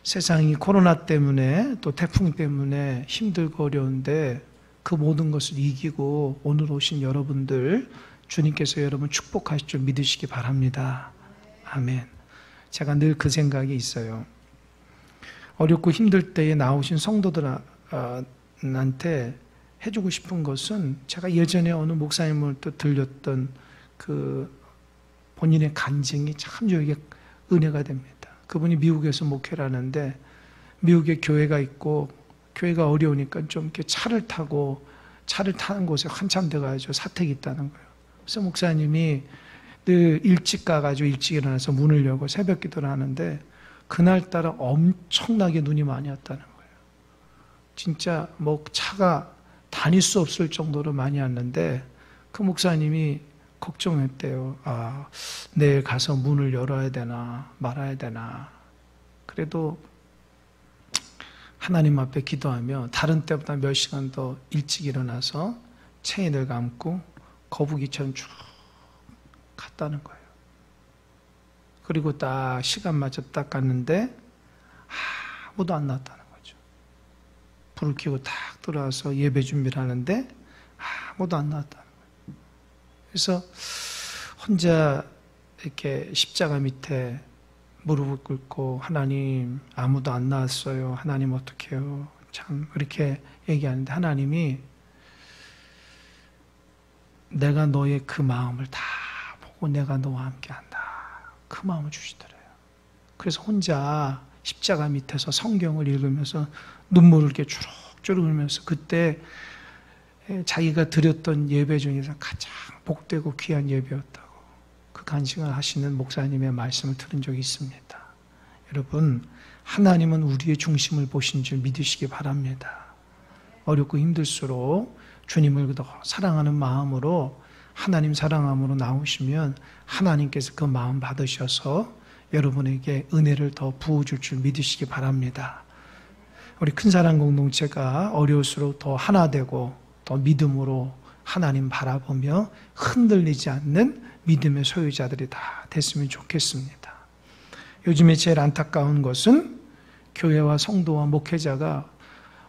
세상이 코로나 때문에 또 태풍 때문에 힘들고 어려운데 그 모든 것을 이기고 오늘 오신 여러분들 주님께서 여러분 축복하실 줄 믿으시기 바랍니다. 아멘. 제가 늘 그 생각이 있어요. 어렵고 힘들 때에 나오신 성도들한테 해주고 싶은 것은 제가 예전에 어느 목사님을 또 들렸던 그 본인의 간증이 참 저에게 은혜가 됩니다. 그분이 미국에서 목회를 하는데 미국에 교회가 있고 교회가 어려우니까 좀 이렇게 차를 타는 곳에 한참 돼가지고 사택이 있다는 거예요. 그래서 목사님이 늘 일찍 가가지고 일찍 일어나서 문을 열고 새벽 기도를 하는데 그날따라 엄청나게 눈이 많이 왔다는 거예요. 진짜 뭐 차가 다닐 수 없을 정도로 많이 왔는데 그 목사님이 걱정했대요. 아, 내일 가서 문을 열어야 되나 말아야 되나. 그래도 하나님 앞에 기도하며 다른 때보다 몇 시간 더 일찍 일어나서 체인을 감고 거북이처럼 쭉 갔다는 거예요. 그리고 딱 시간 맞춰 딱 갔는데 아무도 안 나왔다는 거죠. 불을 켜고 딱 들어와서 예배 준비를 하는데 아무도 안 나왔다는 거예요. 그래서 혼자 이렇게 십자가 밑에 무릎을 꿇고 하나님 아무도 안 나왔어요. 하나님 어떡해요. 참 그렇게 얘기하는데 하나님이 내가 너의 그 마음을 다 보고 내가 너와 함께한다. 그 마음을 주시더래요. 그래서 혼자 십자가 밑에서 성경을 읽으면서 눈물을 이렇게 주룩주룩 흘리면서 그때 자기가 드렸던 예배 중에서 가장 복되고 귀한 예배였다고 그 간증을 하시는 목사님의 말씀을 들은 적이 있습니다. 여러분, 하나님은 우리의 중심을 보신 줄 믿으시기 바랍니다. 어렵고 힘들수록 주님을 더 사랑하는 마음으로 하나님 사랑함으로 나오시면 하나님께서 그 마음 받으셔서 여러분에게 은혜를 더 부어줄 줄 믿으시기 바랍니다. 우리 큰사랑 공동체가 어려울수록 더 하나 되고 더 믿음으로 하나님 바라보며 흔들리지 않는 믿음의 소유자들이 다 됐으면 좋겠습니다. 요즘에 제일 안타까운 것은 교회와 성도와 목회자가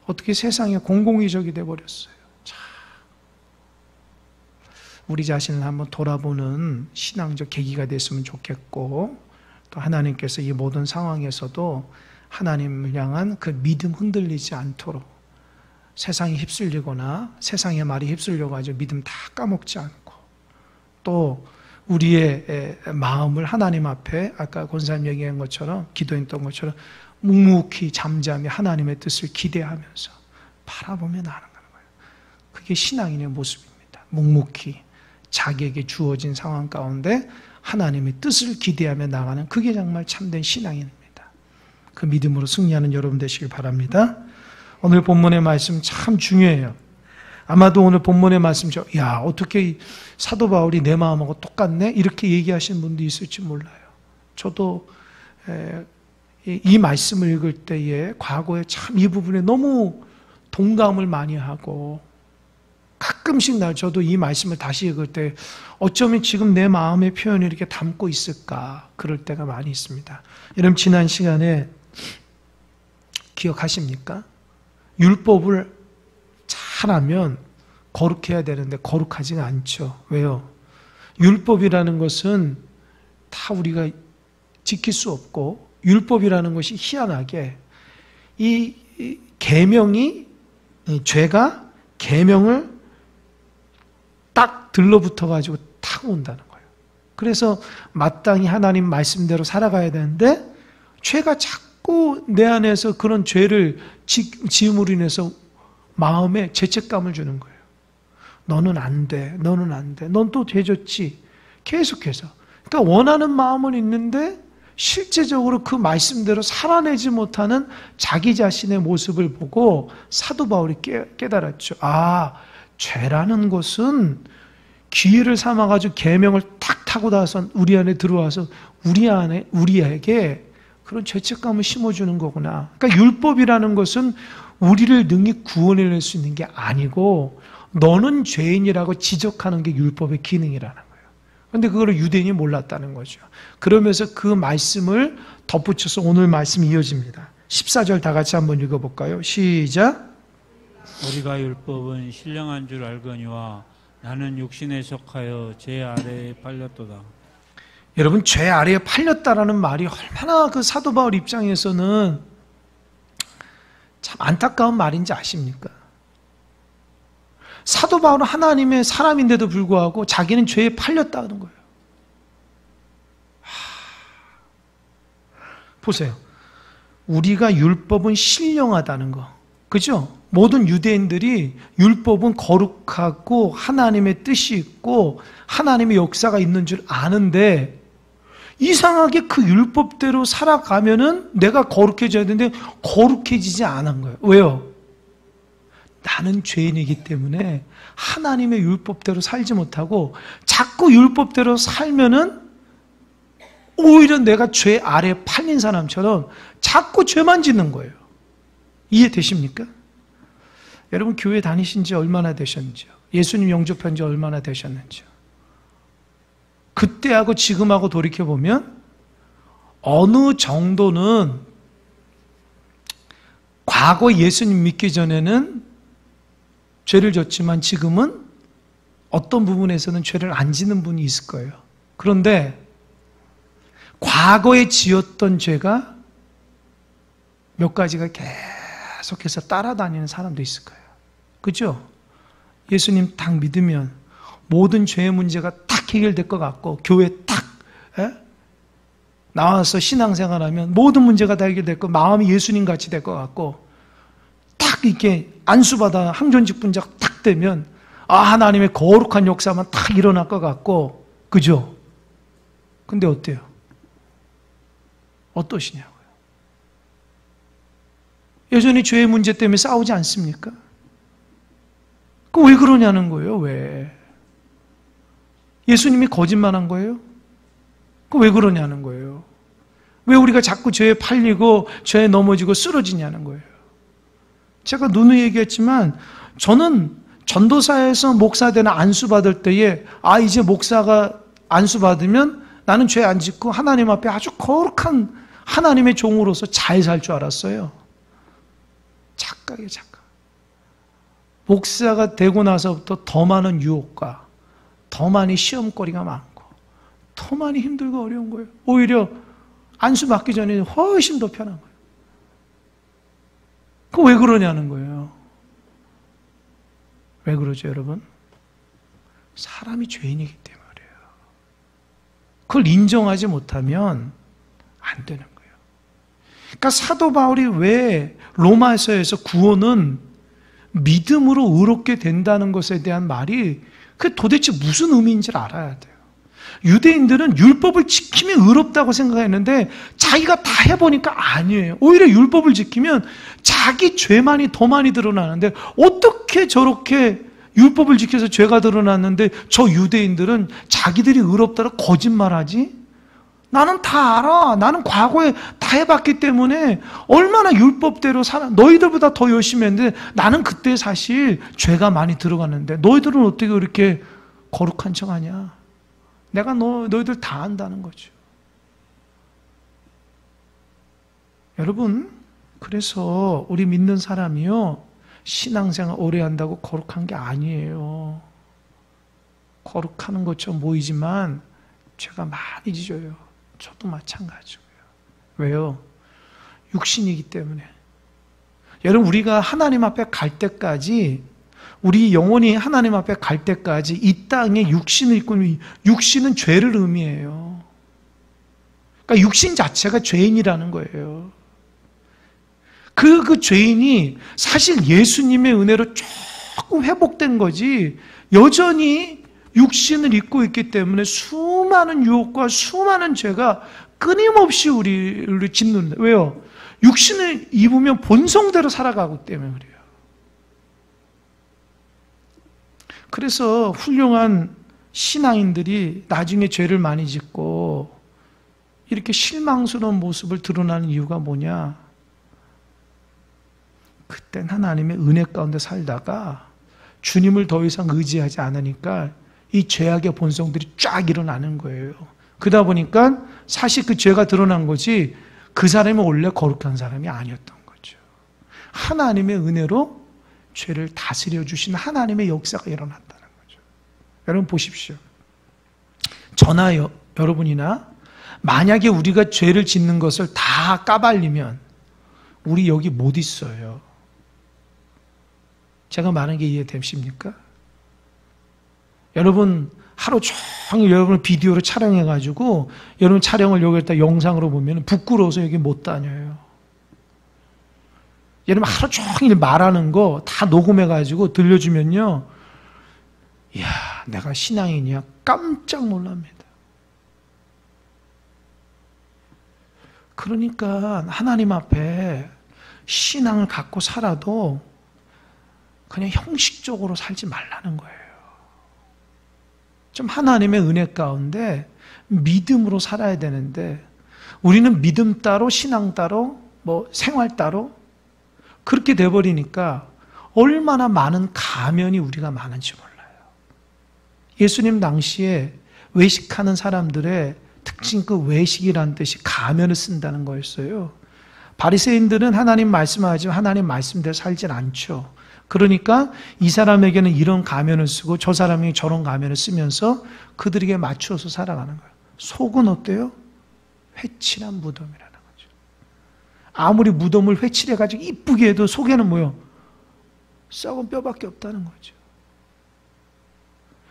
어떻게 세상에 공공의적이 되어버렸어요. 우리 자신을 한번 돌아보는 신앙적 계기가 됐으면 좋겠고 또 하나님께서 이 모든 상황에서도 하나님을 향한 그 믿음 흔들리지 않도록 세상에 휩쓸리거나 세상의 말이 휩쓸려가지고 믿음 다 까먹지 않고 또 우리의 마음을 하나님 앞에 아까 권사님 얘기한 것처럼 기도했던 것처럼 묵묵히 잠잠히 하나님의 뜻을 기대하면서 바라보며 나아가는 거예요. 그게 신앙인의 모습입니다. 묵묵히 자기에게 주어진 상황 가운데 하나님의 뜻을 기대하며 나가는 그게 정말 참된 신앙인입니다. 그 믿음으로 승리하는 여러분 되시길 바랍니다. 오늘 본문의 말씀 참 중요해요. 아마도 오늘 본문의 말씀 야 어떻게 사도 바울이 내 마음하고 똑같네? 이렇게 얘기하시는 분도 있을지 몰라요. 저도 이 말씀을 읽을 때에 과거에 참 이 부분에 너무 동감을 많이 하고 가끔씩 저도 이 말씀을 다시 읽을 때 어쩌면 지금 내 마음의 표현을 이렇게 담고 있을까 그럴 때가 많이 있습니다. 여러분 지난 시간에 기억하십니까? 율법을 잘하면 거룩해야 되는데 거룩하지가 않죠. 왜요? 율법이라는 것은 다 우리가 지킬 수 없고 율법이라는 것이 희한하게 이 계명이 죄가 계명을 딱 들러붙어 가지고 타고 온다는 거예요. 그래서 마땅히 하나님 말씀대로 살아가야 되는데 죄가 자꾸 내 안에서 그런 죄를 지음으로 인해서 마음에 죄책감을 주는 거예요. 너는 안 돼. 너는 안 돼. 넌 또 죄졌지. 계속해서. 그러니까 원하는 마음은 있는데 실제적으로 그 말씀대로 살아내지 못하는 자기 자신의 모습을 보고 사도 바울이 깨달았죠. 아, 죄라는 것은 기회를 삼아가지고 계명을 탁 타고 나서 우리 안에 들어와서 우리에게 그런 죄책감을 심어주는 거구나. 그러니까 율법이라는 것은 우리를 능히 구원해낼 수 있는 게 아니고 너는 죄인이라고 지적하는 게 율법의 기능이라는 거예요. 그런데 그걸 유대인이 몰랐다는 거죠. 그러면서 그 말씀을 덧붙여서 오늘 말씀이 이어집니다. 14절 다 같이 한번 읽어볼까요? 시작. 우리가 율법은 신령한 줄 알거니와 나는 육신에 속하여 죄 아래에 팔렸도다. 여러분, 죄 아래에 팔렸다라는 말이 얼마나 그 사도 바울 입장에서는 참 안타까운 말인지 아십니까? 사도 바울은 하나님의 사람인데도 불구하고 자기는 죄에 팔렸다는 거예요. 보세요. 우리가 율법은 신령하다는 거. 그죠? 모든 유대인들이 율법은 거룩하고 하나님의 뜻이 있고 하나님의 역사가 있는 줄 아는데 이상하게 그 율법대로 살아가면은 내가 거룩해져야 되는데 거룩해지지 않은 거예요. 왜요? 나는 죄인이기 때문에 하나님의 율법대로 살지 못하고 자꾸 율법대로 살면은 오히려 내가 죄 아래에 팔린 사람처럼 자꾸 죄만 짓는 거예요. 이해되십니까? 여러분, 교회 다니신 지 얼마나 되셨는지요? 예수님 영접한 지 얼마나 되셨는지요? 그때하고 지금하고 돌이켜보면 어느 정도는 과거 예수님 믿기 전에는 죄를 졌지만 지금은 어떤 부분에서는 죄를 안 짓는 분이 있을 거예요. 그런데 과거에 지었던 죄가 몇 가지가 계속해서 따라다니는 사람도 있을 거예요. 그죠? 예수님 딱 믿으면 모든 죄의 문제가 딱 해결될 것 같고 교회 딱 나와서 신앙생활하면 모든 문제가 다 해결될 거, 마음이 예수님 같이 될 것 같고 딱 이렇게 안수받아 항존직분자 딱 되면 하나님의 거룩한 역사만 딱 일어날 것 같고, 그죠? 근데 어때요? 어떠시냐고요? 여전히 죄의 문제 때문에 싸우지 않습니까? 그 왜 그러냐는 거예요. 왜? 예수님이 거짓말한 거예요? 그 왜 그러냐는 거예요. 왜 우리가 자꾸 죄에 팔리고 죄에 넘어지고 쓰러지냐는 거예요. 제가 누누이 얘기했지만 저는 전도사에서 목사 되는 안수 받을 때에 이제 목사가 안수 받으면 나는 죄 안 짓고 하나님 앞에 아주 거룩한 하나님의 종으로서 잘 살 줄 알았어요. 착각이에요, 착각. 목사가 되고 나서부터 더 많은 유혹과 더 많이 시험거리가 많고 더 많이 힘들고 어려운 거예요. 오히려 안수 받기 전에 훨씬 더 편한 거예요. 그 왜 그러냐는 거예요. 왜 그러죠, 여러분? 사람이 죄인이기 때문에 그래요. 그걸 인정하지 못하면 안 되는 거예요. 그러니까 사도 바울이 왜 로마서에서 구원은 믿음으로 의롭게 된다는 것에 대한 말이 그게 도대체 무슨 의미인지를 알아야 돼요. 유대인들은 율법을 지키면 의롭다고 생각했는데 자기가 다 해보니까 아니에요. 오히려 율법을 지키면 자기 죄만이 더 많이 드러나는데 어떻게 저렇게 율법을 지켜서 죄가 드러났는데 저 유대인들은 자기들이 의롭다고 거짓말하지? 나는 다 알아. 나는 과거에 다 해봤기 때문에 얼마나 율법대로 살아. 너희들보다 더 열심히 했는데 나는 그때 사실 죄가 많이 들어갔는데 너희들은 어떻게 그렇게 거룩한 척하냐? 내가 너희들 다 안다는 거죠. 여러분, 그래서 우리 믿는 사람이요, 신앙생활 오래 한다고 거룩한 게 아니에요. 거룩하는 것처럼 보이지만 죄가 많이 짖어요. 저도 마찬가지고요. 왜요? 육신이기 때문에. 여러분, 우리가 하나님 앞에 갈 때까지, 우리 영혼이 하나님 앞에 갈 때까지 이 땅에 육신을 입고 있는, 육신은 죄를 의미해요. 그러니까 육신 자체가 죄인이라는 거예요. 그 죄인이 사실 예수님의 은혜로 조금 회복된 거지, 여전히 육신을 입고 있기 때문에 수많은 유혹과 수많은 죄가 끊임없이 우리를 짓는다. 왜요? 육신을 입으면 본성대로 살아가기 때문에 그래요. 그래서 훌륭한 신앙인들이 나중에 죄를 많이 짓고 이렇게 실망스러운 모습을 드러나는 이유가 뭐냐? 그땐 하나님의 은혜 가운데 살다가 주님을 더 이상 의지하지 않으니까 이 죄악의 본성들이 쫙 일어나는 거예요. 그러다 보니까 사실 그 죄가 드러난 거지, 그 사람이 원래 거룩한 사람이 아니었던 거죠. 하나님의 은혜로 죄를 다스려 주신 하나님의 역사가 일어났다는 거죠. 여러분 보십시오. 저나 여러분이나 만약에 우리가 죄를 짓는 것을 다 까발리면 우리 여기 못 있어요. 제가 말하는 게 이해되십니까? 여러분 하루 종일 여러분을 비디오로 촬영해가지고 여러분 촬영을 여기다 영상으로 보면 부끄러워서 여기 못 다녀요. 여러분 하루 종일 말하는 거 다 녹음해가지고 들려주면요, 이야, 내가 신앙이냐 깜짝 놀랍니다. 그러니까 하나님 앞에 신앙을 갖고 살아도 그냥 형식적으로 살지 말라는 거예요. 좀 하나님의 은혜 가운데 믿음으로 살아야 되는데 우리는 믿음 따로 신앙 따로 뭐 생활 따로 그렇게 돼버리니까 얼마나 많은 가면이 우리가 많은지 몰라요. 예수님 당시에 외식하는 사람들의 특징, 그 외식이라는 뜻이 가면을 쓴다는 거였어요. 바리새인들은 하나님 말씀하지만 하나님 말씀대로 살진 않죠. 그러니까 이 사람에게는 이런 가면을 쓰고 저 사람이 저런 가면을 쓰면서 그들에게 맞추어서 살아가는 거예요. 속은 어때요? 회칠한 무덤이라는 거죠. 아무리 무덤을 회칠해가지고 이쁘게 해도 속에는 뭐요? 썩은 뼈밖에 없다는 거죠.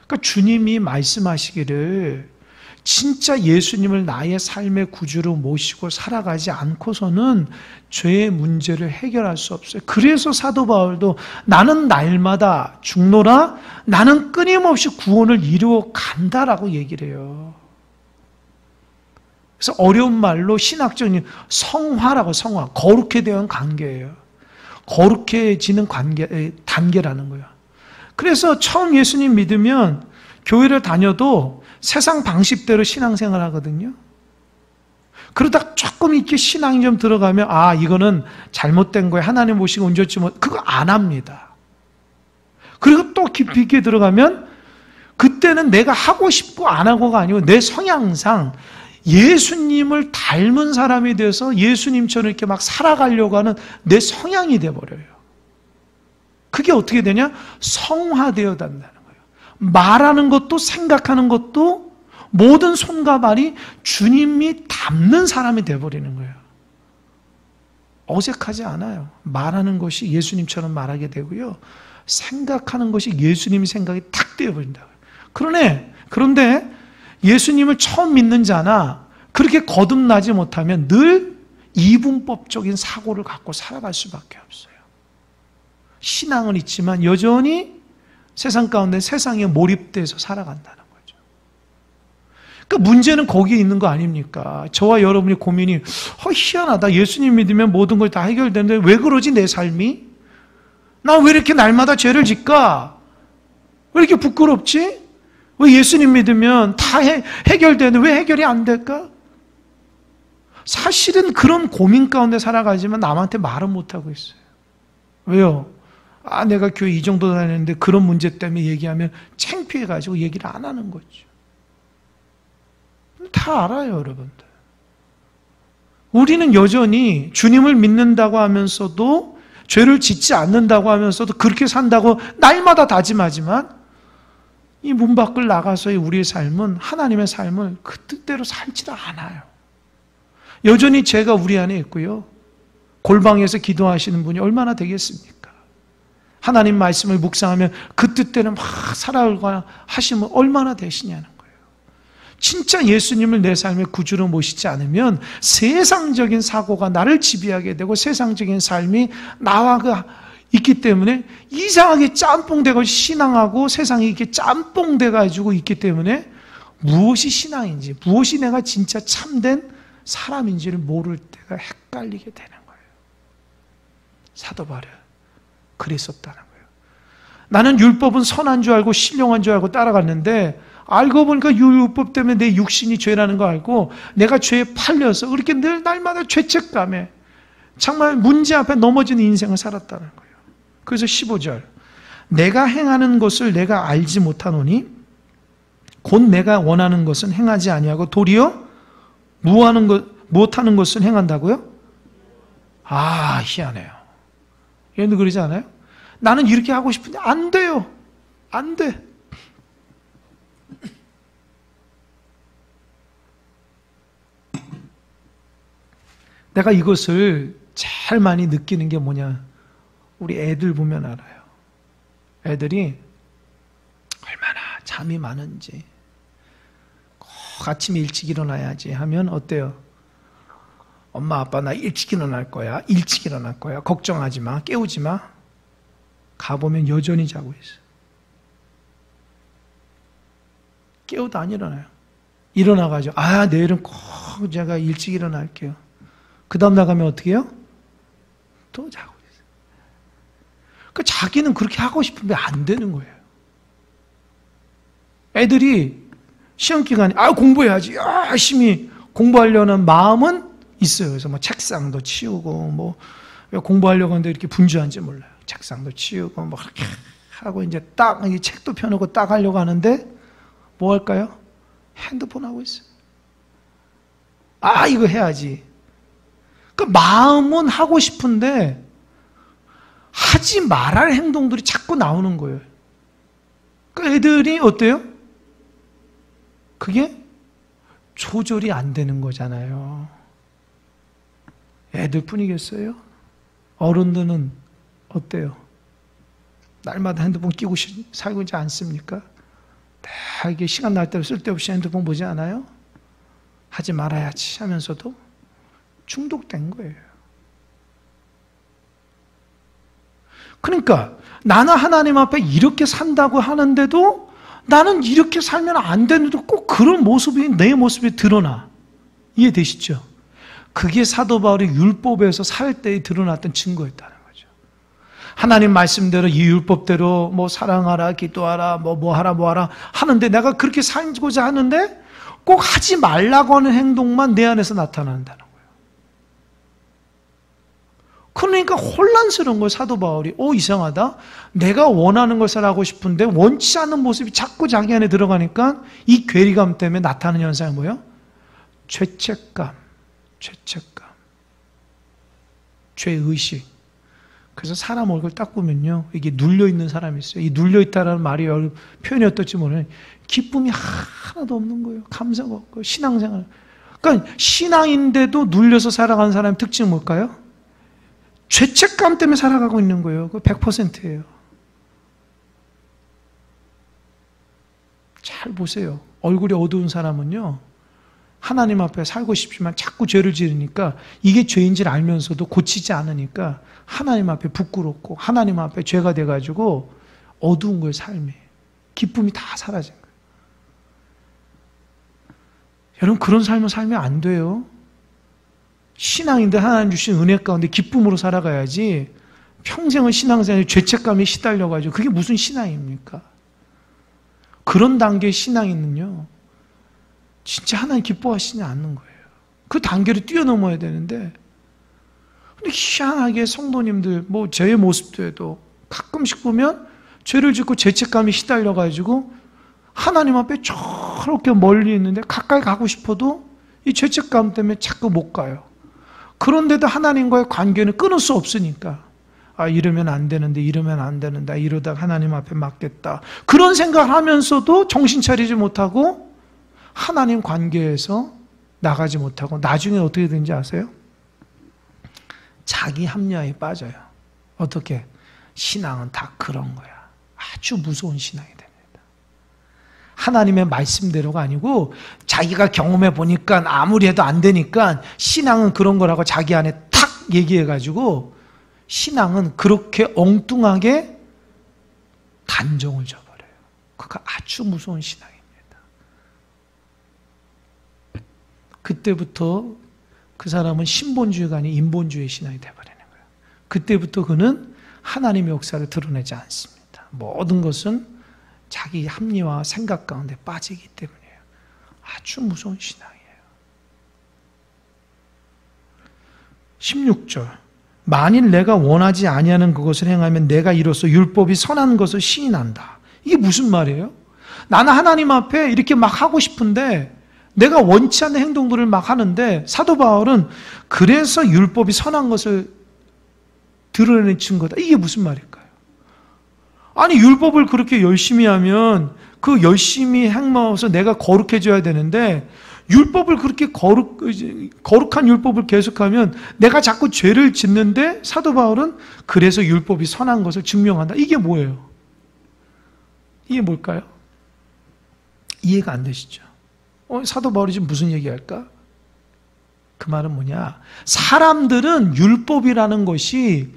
그러니까 주님이 말씀하시기를 진짜 예수님을 나의 삶의 구주로 모시고 살아가지 않고서는 죄의 문제를 해결할 수 없어요. 그래서 사도 바울도 나는 날마다 죽노라, 나는 끊임없이 구원을 이루어 간다라고 얘기를 해요. 그래서 어려운 말로 신학적인 성화라고, 성화, 거룩해 대한 관계예요. 거룩해지는 관계, 단계라는 거예요. 그래서 처음 예수님 믿으면 교회를 다녀도 세상 방식대로 신앙생활 하거든요. 그러다 조금 이렇게 신앙이 좀 들어가면 아, 이거는 잘못된 거예요. 하나님 보시고 온전치 못, 그거 안 합니다. 그리고 또 깊이 있게 들어가면 그때는 내가 하고 싶고 안 하고가 아니고 내 성향상 예수님을 닮은 사람이 돼서 예수님처럼 이렇게 막 살아가려고 하는 내 성향이 돼버려요. 그게 어떻게 되냐? 성화되어 단다는 거예요. 말하는 것도 생각하는 것도 모든 손과 발이 주님이 닮는 사람이 돼버리는 거예요. 어색하지 않아요. 말하는 것이 예수님처럼 말하게 되고요. 생각하는 것이 예수님의 생각이 탁 되어버린다. 그런데 예수님을 처음 믿는 자나 그렇게 거듭나지 못하면 늘 이분법적인 사고를 갖고 살아갈 수밖에 없어요. 신앙은 있지만 여전히 세상 가운데 세상에 몰입돼서 살아간다는 거죠. 그러니까 문제는 거기에 있는 거 아닙니까? 저와 여러분의 고민이 희한하다. 예수님 믿으면 모든 걸 다 해결되는데 왜 그러지 내 삶이? 나 왜 이렇게 날마다 죄를 짓까? 왜 이렇게 부끄럽지? 왜 예수님 믿으면 다 해결되는데 왜 해결이 안 될까? 사실은 그런 고민 가운데 살아가지만 남한테 말은 못하고 있어요. 왜요? 아, 내가 교회 이 정도 다녔는데 그런 문제 때문에 얘기하면 창피해가지고 얘기를 안 하는 거죠. 다 알아요, 여러분들. 우리는 여전히 주님을 믿는다고 하면서도 죄를 짓지 않는다고 하면서도 그렇게 산다고 날마다 다짐하지만 이 문 밖을 나가서의 우리의 삶은 하나님의 삶을 그 뜻대로 살지도 않아요. 여전히 죄가 우리 안에 있고요. 골방에서 기도하시는 분이 얼마나 되겠습니까? 하나님 말씀을 묵상하면 그 뜻대로 막 살아가거나 하시면 얼마나 되시냐는 거예요. 진짜 예수님을 내 삶의 구주로 모시지 않으면 세상적인 사고가 나를 지배하게 되고 세상적인 삶이 나와 있기 때문에 이상하게 짬뽕돼가지고 신앙하고 세상이 이렇게 짬뽕돼가지고 있기 때문에 무엇이 신앙인지 무엇이 내가 진짜 참된 사람인지를 모를 때가 헷갈리게 되는 거예요. 사도 바울 그랬었다는 거예요. 나는 율법은 선한 줄 알고 신령한 줄 알고 따라갔는데 알고 보니까 율법 때문에 내 육신이 죄라는 거 알고 내가 죄에 팔려서 그렇게 늘 날마다 죄책감에 정말 문제 앞에 넘어지는 인생을 살았다는 거예요. 그래서 15절 내가 행하는 것을 내가 알지 못하노니 곧 내가 원하는 것은 행하지 아니하고 도리어 못하는 것을 행한다고요? 아, 희한해요. 얘도 그러지 않아요? 나는 이렇게 하고 싶은데 안 돼요. 안 돼. 내가 이것을 제일 많이 느끼는 게 뭐냐? 우리 애들 보면 알아요. 애들이 얼마나 잠이 많은지. 꼭 아침에 일찍 일어나야지 하면 어때요? 엄마 아빠 나 일찍 일어날 거야. 일찍 일어날 거야. 걱정하지 마. 깨우지 마. 가보면 여전히 자고 있어. 깨워도 안 일어나요. 일어나가지고 내일은 꼭 제가 일찍 일어날게요. 그 다음 나가면 어떻게 해요? 또 자고 있어요. 그러니까 자기는 그렇게 하고 싶은데 안 되는 거예요. 애들이 시험 기간에 공부해야지 열심히 공부하려는 마음은 있어요. 그래서 뭐 책상도 치우고 뭐 공부하려고 하는데 이렇게 분주한지 몰라요. 책상도 치우고 뭐 그렇게 하고 이제 딱 책도 펴놓고 딱 하려고 하는데 뭐 할까요? 핸드폰 하고 있어요. 이거 해야지. 그 마음은 하고 싶은데 하지 말할 행동들이 자꾸 나오는 거예요. 그 애들이 어때요? 그게 조절이 안 되는 거잖아요. 애들 뿐이겠어요? 어른들은 어때요? 날마다 핸드폰 끼고 살고 있지 않습니까? 다 이게 시간 날 대로 쓸데없이 핸드폰 보지 않아요? 하지 말아야지 하면서도 중독된 거예요. 그러니까 나는 하나님 앞에 이렇게 산다고 하는데도 나는 이렇게 살면 안 되는데 꼭 그런 모습이 내 모습에 드러나. 이해되시죠? 그게 사도 바울이 율법에서 살 때에 드러났던 증거였다는 거죠. 하나님 말씀대로 이 율법대로 뭐 사랑하라, 기도하라, 뭐 하라 하는데 내가 그렇게 살고자 하는데 꼭 하지 말라고 하는 행동만 내 안에서 나타난다는 거예요. 그러니까 혼란스러운 거예요. 사도 바울이 이상하다. 내가 원하는 것을 하고 싶은데 원치 않는 모습이 자꾸 자기 안에 들어가니까 이 괴리감 때문에 나타나는 현상이 뭐예요? 죄책감, 죄의식. 그래서 사람 얼굴 딱 보면요, 이게 눌려있는 사람이 있어요. 이 눌려있다라는 말이 표현이 어떨지 모르는 기쁨이 하나도 없는 거예요. 감사가 없고 신앙생활. 그러니까 신앙인데도 눌려서 살아가는 사람의 특징은 뭘까요? 죄책감 때문에 살아가고 있는 거예요. 그 100%예요. 잘 보세요. 얼굴이 어두운 사람은요, 하나님 앞에 살고 싶지만 자꾸 죄를 지으니까 이게 죄인지를 알면서도 고치지 않으니까 하나님 앞에 부끄럽고 하나님 앞에 죄가 돼가지고 어두운 거예요, 삶이. 기쁨이 다 사라진 거예요. 여러분, 그런 삶을 살면 안 돼요. 신앙인데 하나님 주신 은혜 가운데 기쁨으로 살아가야지 평생을 신앙생활에 죄책감에 시달려가지고 그게 무슨 신앙입니까? 그런 단계의 신앙인은요, 진짜 하나님 기뻐하시지 않는 거예요. 그 단계를 뛰어넘어야 되는데, 근데 희한하게 성도님들, 제 모습도 해도 가끔씩 보면 죄를 짓고 죄책감에 시달려가지고 하나님 앞에 저렇게 멀리 있는데 가까이 가고 싶어도 이 죄책감 때문에 자꾸 못 가요. 그런데도 하나님과의 관계는 끊을 수 없으니까 이러면 안 되는데 이러다가 하나님 앞에 맞겠다. 그런 생각을 하면서도 정신 차리지 못하고 하나님 관계에서 나가지 못하고 나중에 어떻게 되는지 아세요? 자기 합리화에 빠져요. 어떻게? 신앙은 다 그런 거야. 아주 무서운 신앙이 됩니다. 하나님의 말씀대로가 아니고 자기가 경험해 보니까 아무리 해도 안 되니까 신앙은 그런 거라고 자기 안에 탁 얘기해가지고 신앙은 그렇게 엉뚱하게 단정을 줘버려요. 그거 아주 무서운 신앙입니다. 그때부터 그 사람은 신본주의가 아닌 인본주의 신앙이 되어버리는 거예요. 그때부터 그는 하나님의 역사를 드러내지 않습니다. 모든 것은 자기 합리화 생각 가운데 빠지기 때문이에요. 아주 무서운 신앙이에요. 16절, 만일 내가 원하지 아니하는 그것을 행하면 내가 이로써 율법이 선한 것을 시인한다. 이게 무슨 말이에요? 나는 하나님 앞에 이렇게 막 하고 싶은데 내가 원치 않는 행동들을 막 하는데 사도 바울은 그래서 율법이 선한 것을 드러내친 거다. 이게 무슨 말일까요? 아니 율법을 그렇게 열심히 하면 그 열심히 행함으로써 내가 거룩해져야 되는데 율법을 그렇게 거룩한 율법을 계속하면 내가 자꾸 죄를 짓는데 사도 바울은 그래서 율법이 선한 것을 증명한다. 이게 뭐예요? 이게 뭘까요? 이해가 안 되시죠? 사도 바울이 지금 무슨 얘기할까? 그 말은 뭐냐? 사람들은 율법이라는 것이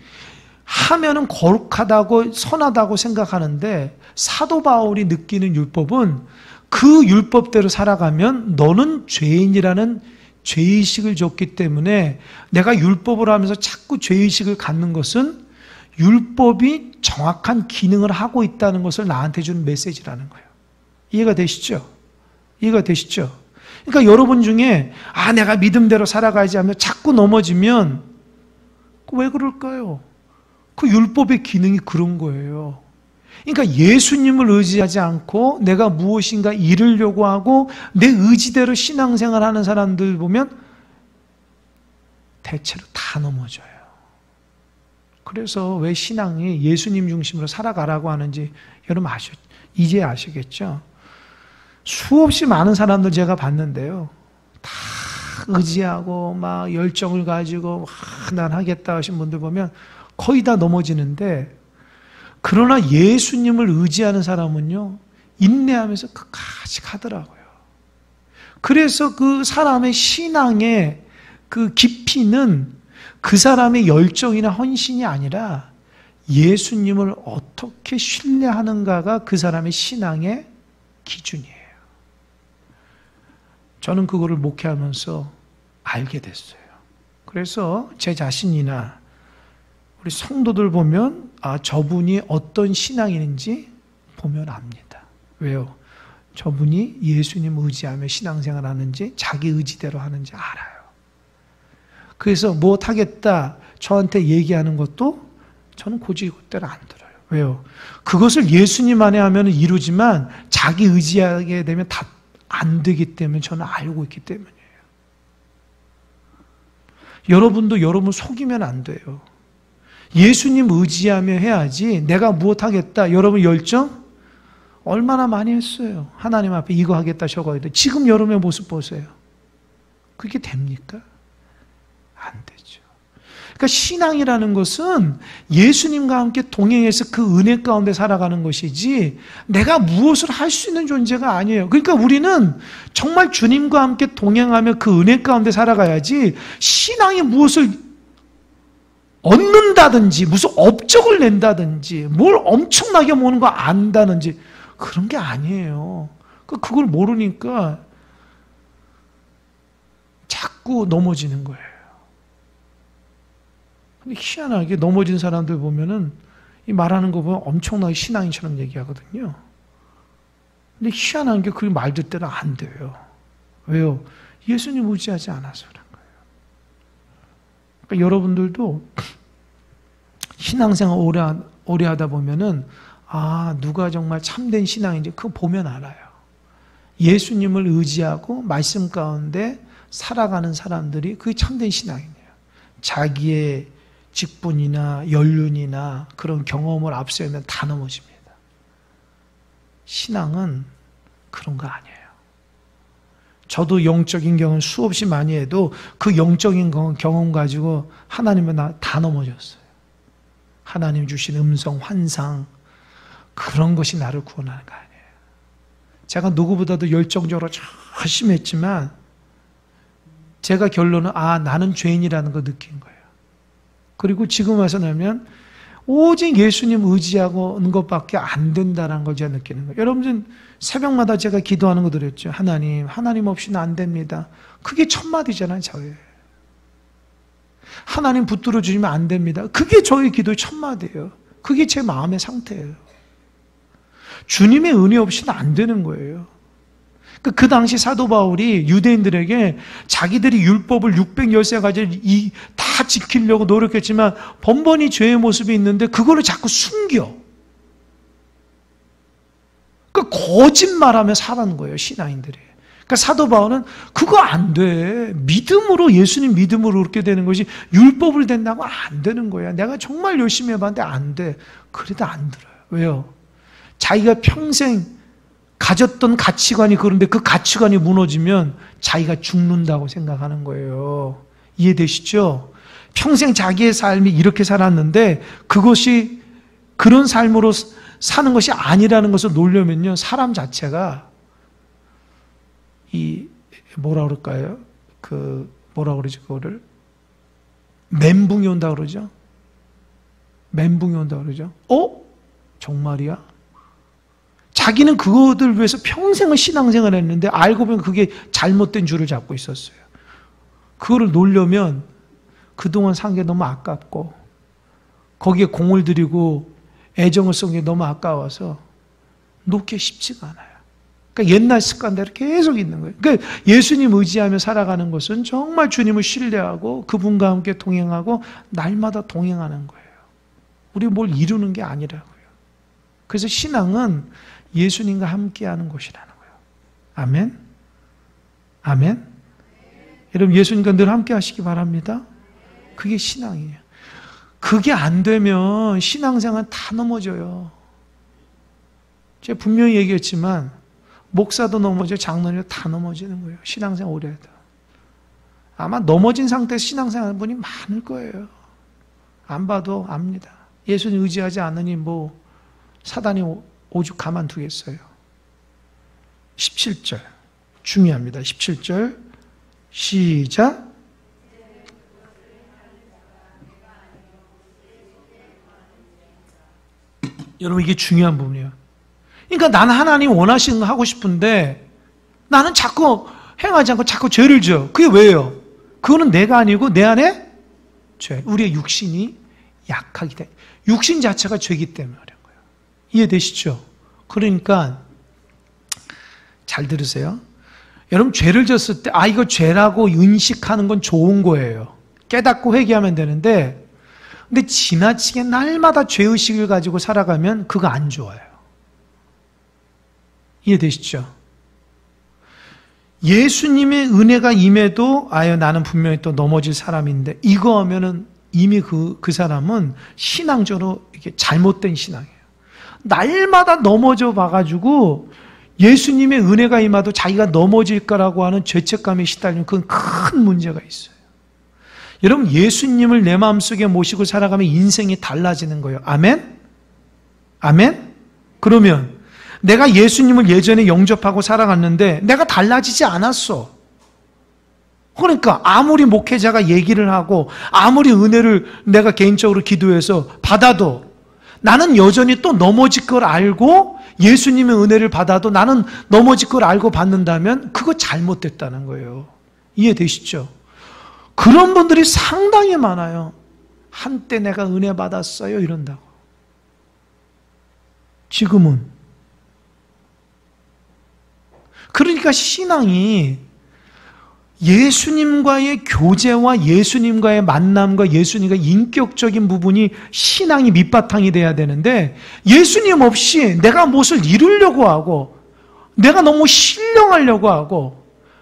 하면은 거룩하다고 선하다고 생각하는데 사도 바울이 느끼는 율법은 그 율법대로 살아가면 너는 죄인이라는 죄의식을 줬기 때문에 내가 율법을 하면서 자꾸 죄의식을 갖는 것은 율법이 정확한 기능을 하고 있다는 것을 나한테 주는 메시지라는 거예요. 이해가 되시죠? 이해가 되시죠? 그러니까 여러분 중에 내가 믿음대로 살아가야지 하며 자꾸 넘어지면 왜 그럴까요? 그 율법의 기능이 그런 거예요. 그러니까 예수님을 의지하지 않고 내가 무엇인가 이루려고 하고 내 의지대로 신앙생활하는 사람들 보면 대체로 다 넘어져요. 그래서 왜 신앙이 예수님 중심으로 살아가라고 하는지 여러분 이제 아시겠죠? 수없이 많은 사람들 제가 봤는데요. 다 의지하고 막 열정을 가지고 난 하겠다 하신 분들 보면 거의 다 넘어지는데 그러나 예수님을 의지하는 사람은요. 인내하면서 끝까지 가더라고요. 그래서 그 사람의 신앙의 그 깊이는 그 사람의 열정이나 헌신이 아니라 예수님을 어떻게 신뢰하는가가 그 사람의 신앙의 기준이에요. 저는 그거를 목회하면서 알게 됐어요. 그래서 제 자신이나 우리 성도들 보면 저분이 어떤 신앙인인지 보면 압니다. 왜요? 저분이 예수님 의지하며 신앙생활 하는지 자기 의지대로 하는지 알아요. 그래서 무엇하겠다 저한테 얘기하는 것도 저는 고지고대로 안 들어요. 왜요? 그것을 예수님 안에 하면 이루지만 자기 의지하게 되면 다 안 되기 때문에 저는 알고 있기 때문이에요. 여러분도 여러분 속이면 안 돼요. 예수님 의지하며 해야지 내가 무엇하겠다 여러분 열정 얼마나 많이 했어요. 하나님 앞에 이거 하겠다 저거 하겠다. 지금 여러분의 모습 보세요. 그게 됩니까? 안 되죠. 그러니까 신앙이라는 것은 예수님과 함께 동행해서 그 은혜 가운데 살아가는 것이지 내가 무엇을 할 수 있는 존재가 아니에요. 그러니까 우리는 정말 주님과 함께 동행하며 그 은혜 가운데 살아가야지 신앙이 무엇을 얻는다든지 무슨 업적을 낸다든지 뭘 엄청나게 모는 거 안다든지 그런 게 아니에요. 그걸 모르니까 자꾸 넘어지는 거예요. 근데 희한하게 넘어진 사람들 보면은 이 말하는 거 보면 엄청나게 신앙인처럼 얘기하거든요. 근데 희한한 게 그 말 듣대로 안 돼요. 왜요? 예수님 의지하지 않아서 그런 거예요. 그러니까 여러분들도 신앙생활 오래 하다 보면은 누가 정말 참된 신앙인지 그거 보면 알아요. 예수님을 의지하고 말씀 가운데 살아가는 사람들이 그게 참된 신앙이에요. 자기의 직분이나 연륜이나 그런 경험을 앞세우면 다 넘어집니다. 신앙은 그런 거 아니에요. 저도 영적인 경험 수없이 많이 해도 그 영적인 경험 가지고 하나님은 다 넘어졌어요. 하나님 주신 음성, 환상 그런 것이 나를 구원하는 거 아니에요. 제가 누구보다도 열정적으로 열심히 했지만 제가 결론은 나는 죄인이라는 거 느낀 거예요. 그리고 지금 와서 나면 오직 예수님 의지하는 것밖에 안 된다는 걸 제가 느끼는 거예요. 여러분 새벽마다 제가 기도하는 거 들었죠. 하나님 없이는 안 됩니다. 그게 첫 마디잖아요. 저의 하나님 붙들어 주시면 안 됩니다. 그게 저의 기도의 첫 마디예요. 그게 제 마음의 상태예요. 주님의 은혜 없이는 안 되는 거예요. 그 당시 사도 바울이 유대인들에게 자기들이 율법을 613가지를 다 지키려고 노력했지만 번번이 죄의 모습이 있는데 그거를 자꾸 숨겨. 거짓말하며 살아는 거예요, 신앙인들이. 그러니까 사도 바울은 그거 안 돼. 믿음으로, 예수님 믿음으로 그렇게 되는 것이 율법을 된다고 안 되는 거야. 내가 정말 열심히 해봤는데 안 돼. 그래도 안 들어요. 왜요? 자기가 평생 가졌던 가치관이 그런데 그 가치관이 무너지면 자기가 죽는다고 생각하는 거예요. 이해되시죠? 평생 자기의 삶이 이렇게 살았는데 그것이 그런 삶으로 사는 것이 아니라는 것을 놓으려면요, 사람 자체가 뭐라 그럴까요? 뭐라 그러죠, 그거를? 멘붕이 온다 그러죠? 멘붕이 온다 그러죠? 정말이야? 자기는 그것들 위해서 평생을 신앙생활을 했는데 알고 보면 그게 잘못된 줄을 잡고 있었어요. 그거를 놓으려면 그동안 산 게 너무 아깝고 거기에 공을 들이고 애정을 쏜 게 너무 아까워서 놓기 쉽지가 않아요. 그러니까 옛날 습관대로 계속 있는 거예요. 그러니까 예수님 의지하며 살아가는 것은 정말 주님을 신뢰하고 그분과 함께 동행하고 날마다 동행하는 거예요. 우리 뭘 이루는 게 아니라고요. 그래서 신앙은 예수님과 함께하는 것이라는 거예요. 아멘? 아멘? 여러분 예수님과 늘 함께 하시기 바랍니다. 그게 신앙이에요. 그게 안 되면 신앙생활 다 넘어져요. 제가 분명히 얘기했지만 목사도 넘어져, 장로님도 다 넘어지는 거예요. 신앙생활 오래 해도. 아마 넘어진 상태에서 신앙생활 하는 분이 많을 거예요. 안 봐도 압니다. 예수님 의지하지 않으니 사단이 오죽 가만두겠어요. 17절 중요합니다. 17절 시작. 여러분 이게 중요한 부분이에요. 그러니까 나는 하나님 원하시는 거 하고 싶은데 나는 자꾸 행하지 않고 자꾸 죄를 져. 그게 왜요? 그거는 내가 아니고 내 안에 죄. 우리의 육신이 약하기 때문에. 육신 자체가 죄이기 때문에 그런 거예요. 이해되시죠? 그러니까 잘 들으세요. 여러분 죄를 졌을 때 이거 죄라고 인식하는 건 좋은 거예요. 깨닫고 회개하면 되는데 근데 지나치게 날마다 죄의식을 가지고 살아가면 그거 안 좋아요. 이해되시죠? 예수님의 은혜가 임해도 나는 분명히 또 넘어질 사람인데 이거 하면은 이미 그 사람은 신앙적으로 이렇게 잘못된 신앙이에요. 날마다 넘어져 봐가지고 예수님의 은혜가 임해도 자기가 넘어질 거라고 하는 죄책감에 시달리면 그건 큰 문제가 있어요. 여러분 예수님을 내 마음속에 모시고 살아가면 인생이 달라지는 거예요. 아멘? 아멘? 그러면 내가 예수님을 예전에 영접하고 살아갔는데 내가 달라지지 않았어. 그러니까 아무리 목회자가 얘기를 하고 아무리 은혜를 내가 개인적으로 기도해서 받아도 나는 여전히 또 넘어질 걸 알고 예수님의 은혜를 받아도 나는 넘어질 걸 알고 받는다면 그거 잘못됐다는 거예요. 이해되시죠? 그런 분들이 상당히 많아요. 한때 내가 은혜 받았어요 이런다고. 지금은. 그러니까 신앙이 예수님과의 교제와 예수님과의 만남과 예수님과의 인격적인 부분이 신앙이 밑바탕이 돼야 되는데 예수님 없이 내가 무엇을 이루려고 하고 내가 너무 신령하려고 하고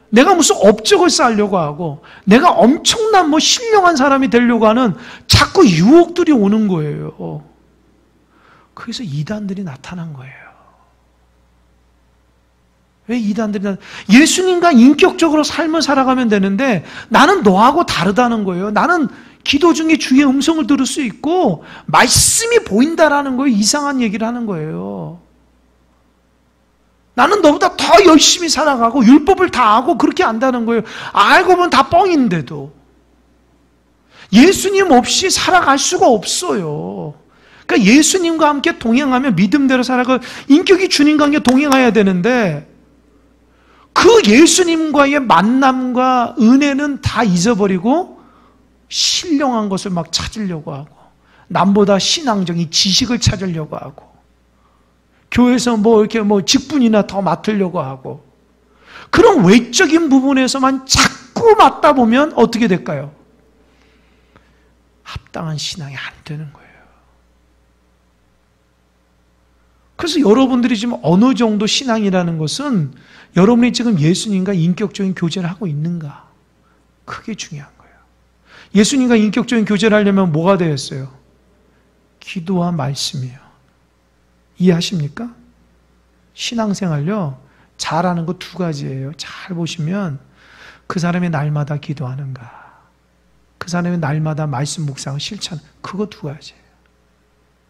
내가 무슨 업적을 쌓으려고 하고 내가 엄청난 신령한 사람이 되려고 하는 자꾸 유혹들이 오는 거예요. 그래서 이단들이 나타난 거예요. 왜 이단들이 예수님과 인격적으로 삶을 살아가면 되는데 나는 너하고 다르다는 거예요. 나는 기도 중에 주의 음성을 들을 수 있고 말씀이 보인다라는 거예요. 이상한 얘기를 하는 거예요. 나는 너보다 더 열심히 살아가고 율법을 다 하고 그렇게 안다는 거예요. 알고 보면 다 뻥인데도. 예수님 없이 살아갈 수가 없어요. 그러니까 예수님과 함께 동행하며 믿음대로 살아가 인격이 주님과 함께 동행해야 되는데 그 예수님과의 만남과 은혜는 다 잊어버리고 신령한 것을 막 찾으려고 하고 남보다 신앙적인 지식을 찾으려고 하고 교회에서 이렇게 직분이나 더 맡으려고 하고 그런 외적인 부분에서만 자꾸 맞다 보면 어떻게 될까요? 합당한 신앙이 안 되는 거예요. 그래서 여러분들이 지금 어느 정도 신앙이라는 것은 여러분이 지금 예수님과 인격적인 교제를 하고 있는가? 그게 중요한 거예요. 예수님과 인격적인 교제를 하려면 뭐가 되었어요? 기도와 말씀이에요. 이해하십니까? 신앙생활요, 잘하는 거 두 가지예요. 잘 보시면 그 사람이 날마다 기도하는가, 그 사람이 날마다 말씀 묵상을 실천, 그거 두 가지예요.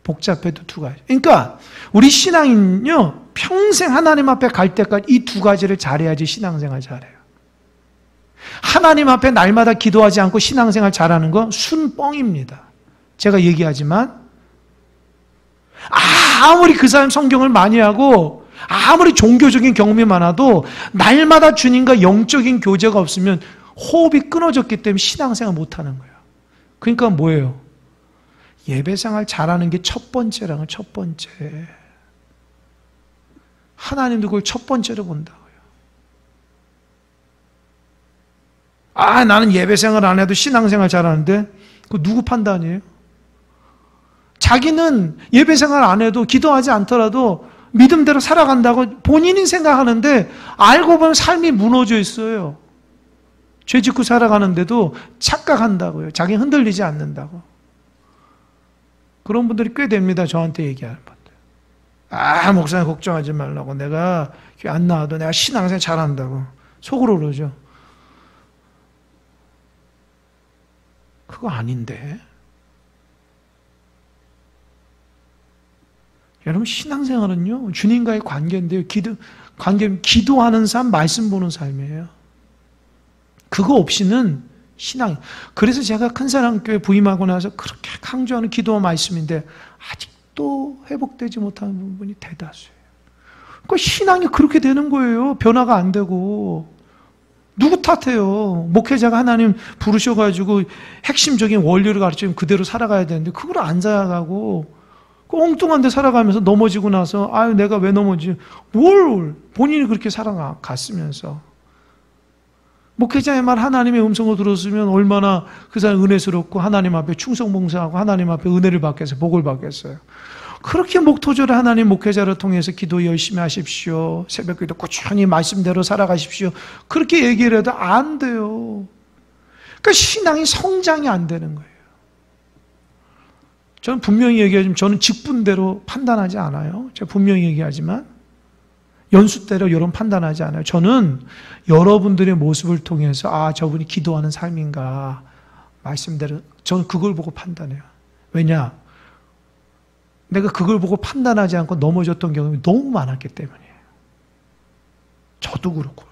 복잡해도 두 가지. 그러니까 우리 신앙인요, 평생 하나님 앞에 갈 때까지 이 두 가지를 잘해야지 신앙생활 잘해요. 하나님 앞에 날마다 기도하지 않고 신앙생활 잘하는 건 순뻥입니다. 제가 얘기하지만 아무리 그 사람 성경을 많이 하고 아무리 종교적인 경험이 많아도 날마다 주님과 영적인 교제가 없으면 호흡이 끊어졌기 때문에 신앙생활 못하는 거예요. 그러니까 뭐예요? 예배생활 잘하는 게 첫 번째라는 거예요. 첫 번째. 하나님도 그걸 첫 번째로 본다고요. 나는 예배생활 안 해도 신앙생활 잘하는데 그거 누구 판단이에요? 자기는 예배생활 안 해도 기도하지 않더라도 믿음대로 살아간다고 본인이 생각하는데 알고 보면 삶이 무너져 있어요. 죄 짓고 살아가는데도 착각한다고요. 자기 흔들리지 않는다고. 그런 분들이 꽤 됩니다. 저한테 얘기하는 분들. 목사님 걱정하지 말라고. 내가 교회 안 나와도 내가 신앙생활 잘한다고. 속으로 그러죠. 그거 아닌데. 여러분, 신앙생활은요, 주님과의 관계인데요. 기도하는 삶, 말씀 보는 삶이에요. 그거 없이는 신앙. 그래서 제가 큰사랑교회 부임하고 나서 그렇게 강조하는 기도와 말씀인데 아직도 회복되지 못하는 부분이 대다수예요. 그러니까 신앙이 그렇게 되는 거예요. 변화가 안 되고. 누구 탓해요? 목회자가 하나님 부르셔가지고 핵심적인 원리를 가르치면 그대로 살아가야 되는데 그걸 안 살아가고 엉뚱한 데 살아가면서 넘어지고 나서 내가 왜 넘어지? 뭘 본인이 그렇게 살아갔으면서. 목회자의 말 하나님의 음성을 들었으면 얼마나 그 사람 은혜스럽고 하나님 앞에 충성봉사하고 하나님 앞에 은혜를 받겠어요. 복을 받겠어요. 그렇게 목토절에 하나님 목회자를 통해서 기도 열심히 하십시오. 새벽기도 꾸준히 말씀대로 살아가십시오. 그렇게 얘기를 해도 안 돼요. 그러니까 신앙이 성장이 안 되는 거예요. 저는 분명히 얘기하지만 저는 직분대로 판단하지 않아요. 제가 분명히 얘기하지만 연수대로 이런 판단하지 않아요. 저는 여러분들의 모습을 통해서 저분이 기도하는 삶인가 말씀대로 저는 그걸 보고 판단해요. 왜냐? 내가 그걸 보고 판단하지 않고 넘어졌던 경험이 너무 많았기 때문이에요. 저도 그렇고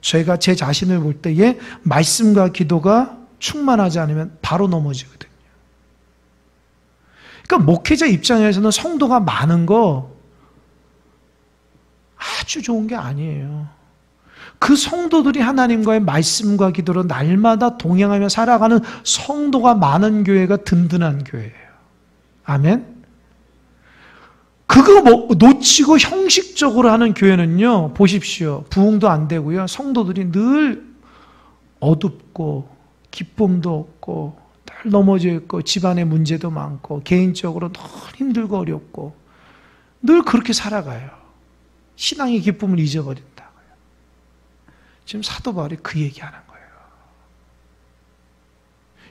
제가 제 자신을 볼 때에 말씀과 기도가 충만하지 않으면 바로 넘어지거든요. 그러니까 목회자 입장에서는 성도가 많은 거 아주 좋은 게 아니에요. 그 성도들이 하나님과의 말씀과 기도로 날마다 동행하며 살아가는 성도가 많은 교회가 든든한 교회예요. 아멘? 그거 놓치고 형식적으로 하는 교회는요, 보십시오. 부흥도 안 되고요. 성도들이 늘 어둡고 기쁨도 없고 늘 넘어져 있고 집안에 문제도 많고 개인적으로 너무 힘들고 어렵고 늘 그렇게 살아가요. 신앙의 기쁨을 잊어버린다고요. 지금 사도 바울이 그 얘기하는 거예요.